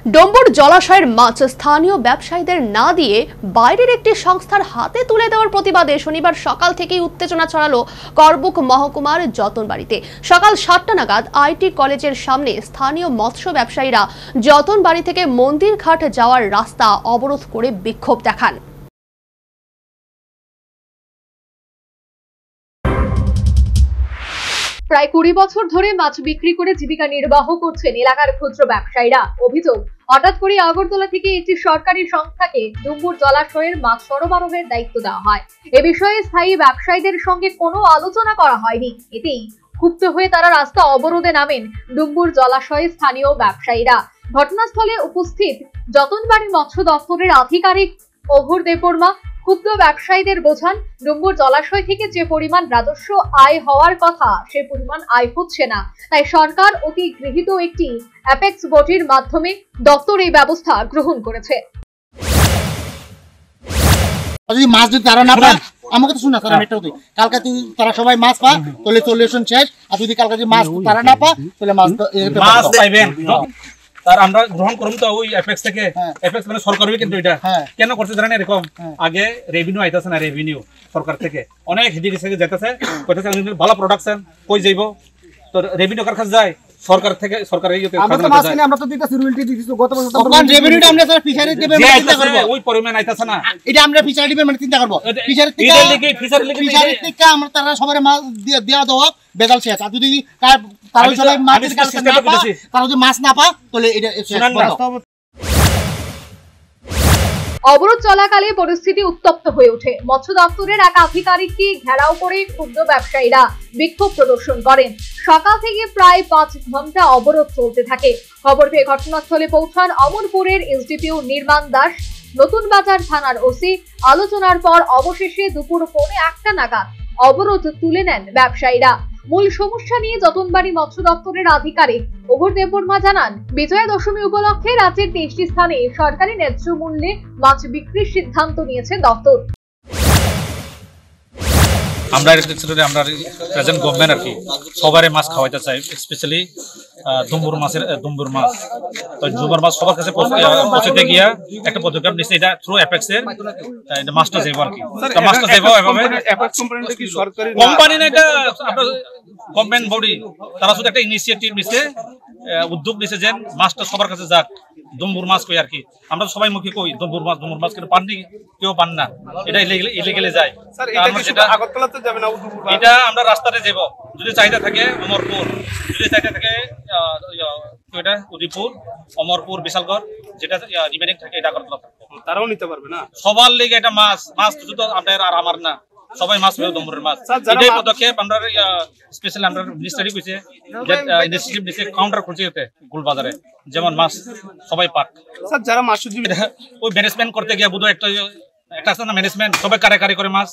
ডম্বুর জলাশয়ের মাছ স্থানীয় ব্যবসায়ীদের না দিয়ে বাইরের একটি সংস্থার হাতে তুলে দেওয়ার প্রতিবাদে শনিবার সকাল থেকেই উত্তেজনা ছড়ালো করবুক মহকুমার যতনবাড়িতে। সকাল 7টা নাগাদ আইটি কলেজের সামনে স্থানীয় মৎস্য ব্যবসায়ীরা যতনবাড়ি থেকে মন্দির ঘাট যাওয়ার রাস্তা অবরোধ করে বিক্ষোভ দেখান। প্রায় 20 বছর ধরে মাছ বিক্রি করে জীবিকা নির্বাহ করছেন এলাকার ক্ষুদ্র ব্যবসায়ীরা। অভিযোগ, হঠাৎ করে আগরতলা থেকে একটি সরকারি সংস্থাকে ডুম্বুর জলাশয়ের মাছ সরবরাহের দায়িত্ব দেওয়া হয়। এ বিষয়ে স্থায়ী ব্যবসায়ীদের সঙ্গে কোনো আলোচনা করা হয়নি। এতেই ক্ষুব্ধ হয়ে তারা রাস্তা অবরোধে নামেন ডুম্বুর জলাশয়ে স্থানীয় ব্যবসায়ীরা। ঘটনাস্থলে উপস্থিত যতনবাড়ি মৎস্য দপ্তরের আধিকারিক অঘোর দেববর্মা ক্ষুব্ধ ব্যবসায়ীদের বোঝান, ডুম্বুর জলাশয় থেকে যে পরিমাণ রাজস্ব আয় হওয়ার কথা সে পরিমাণ আয় হচ্ছে না। তাই সরকার অতি গৃহীত একটি অ্যাপেক্স বডির মাধ্যমে দপ্তর এই ব্যবস্থা গ্রহণ করেছে। যদি মাছ যদি তারা না পায়, আমাকে তো শুনা স্যার, আমি একটা কালকে তারা সবাই মাছ পা তাহলে সলিউশন শেষ। আর যদি কালকে যদি মাছ তারা না পা তাহলে মাছ পাইবেন তার আমরা গ্রহণ করুন। তো ওই এফএক্স থেকে এফএক্স মানে সরকারই কিন্তু এটা কেন করতে জানেন এরকম, আগে রেভিনিউ আইতাছে না, রেভিনিউ সরকার থেকে অনেক হিদিক থেকে যেতেছে, কইতেছে ভালো প্রোডাকশন কই যাইব, তো রেভিনিউ কার কাছে যায় সরকার থেকে, সরকারের ইয়েতে আমরা তো মাছ কিনে আমরা তো দিতেছি রয়্যালটি দিতেছি। গত বছর তো রেভিনিউটা আমরা স্যার ফিশারি দিবে মানে চিন্তা করব, ওই পরিমাণ আইতাছে না, এটা আমরা ফিশারি দিবে মানে চিন্তা করব। ফিশারি থেকে আমরা তারা সবারে মাছ দেয়া দাও বেজাল শেষ। আর যদি তারা সবাই মাছের কাছে না পা, তারা যদি মাছ না পা তাহলে এটা অবরোধ চলাকালে পরিস্থিতি উত্তপ্ত হয়ে ওঠে। মৎস্য দপ্তরের এক আধিকারিককে ঘেরাও করে ক্ষুদ্র ব্যবসায়ীরা বিক্ষোভ প্রদর্শন করেন। সকাল থেকে প্রায় 5 ঘন্টা অবরোধ চলতে থাকে। খবর পেয়ে ঘটনাস্থলে পৌঁছান অমরপুরের এসডিপিও নির্মাণ দাস, নতুন বাজার থানার ওসি। আলোচনার পর অবশেষে দুপুর 1:45 নাগাদ অবরোধ তুলে নেন ব্যবসায়ীরা। মূল সমস্যা নিয়ে যতনবাড়ি মৎস্য দপ্তরের আধিকারিক অঘোর দেববর্মা জানান, বিজয়া দশমী উপলক্ষে রাজ্যের 23টি স্থানে সরকারি ন্যায্য মূল্যে মাছ বিক্রির সিদ্ধান্ত নিয়েছে দপ্তর। আমরা আমরা প্রেজেন্ট গভর্নমেন্ট আর কি সবারে মাছ খাওয়াইতে চাই, স্পেশালি ডুম্বুর মাছ। তো ডুম্বুর মাছ সবার কাছে পৌঁছাতে গিয়া একটা পদক্ষেপ নিচ্ছে, এটা থ্রু অ্যাপেক্স এর এটা মাছটা যাইব আর কি। মাছটা যাইব এভাবে অ্যাপেক্স কোম্পানিটা কি সরকারি কোম্পানি না, এটা আপনার গভর্নমেন্ট বডি, তারা শুধু একটা ইনিশিয়েটিভ নিছে, উদ্যোগ নিছে যে মাছটা সবার কাছে যাক। ডুম্বুর মাছ কই আর কি, আমরা সবাই মুখে কই ডুম্বুর মাছ কিন্তু পাননি, কেউ পান না, এটা ইলিগেলে যায়। এটা আমরা রাস্তাতে যাব, যদি চাহিদা থাকে অমরপুর, যদি চাহিদা থাকে উদয়পুর, অমরপুর, বিশালগড়, যেটা রিমেনিং থাকে এটা আগরতলা তারাও নিতে পারবে না। সবার লেগে এটা মাছ শুধু তো আপনার আর আমার না, সবাই মাছ পেয়ে ডুম্বুরের মাছ। এটাই পদক্ষেপ আমরা স্পেশালি আমরা মিনিস্টারি কইছে যে ইনিশিয়েটিভ নিছে, কাউন্টার খুঁজে যেতে গুলবাজারে যেমন মাছ সবাই পাক। স্যার যারা মাছ ওই ম্যানেজমেন্ট করতে গিয়ে বুধ একটা আছে না ম্যানেজমেন্ট, সবাই কারাকারি করে মাছ।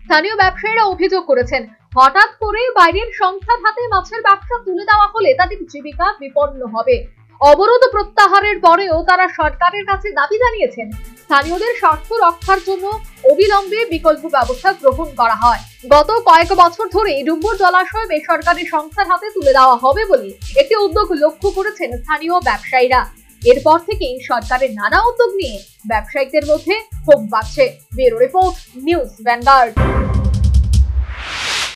স্থানীয় ব্যবসায়ীরা অভিযোগ করেছেন, হঠাৎ করে বাইরের সংস্থার হাতে মাছের ব্যবসা তুলে দেওয়া হলে তাদের জীবিকা বিপন্ন হবে। অবরোধ প্রত্যাহারের পরেও তারা সরকারের কাছে দাবি জানিয়েছেন স্থানীয়দের স্বার্থ রক্ষার জন্য অবিলম্বে বিকল্প ব্যবস্থা গ্রহণ করা হয়। গত কয়েক বছর ধরে ডুম্বুর জলাশয় বেসরকারি সংস্থার হাতে তুলে দেওয়া হবে বলে একটি উদ্যোগ লক্ষ্য করেছেন স্থানীয় ব্যবসায়ীরা। এরপর থেকেই সরকারের নানা উদ্যোগ নিয়ে ব্যবসায়ীদের মধ্যে ক্ষোভ বাড়ছে। Bureau report, news vanguard.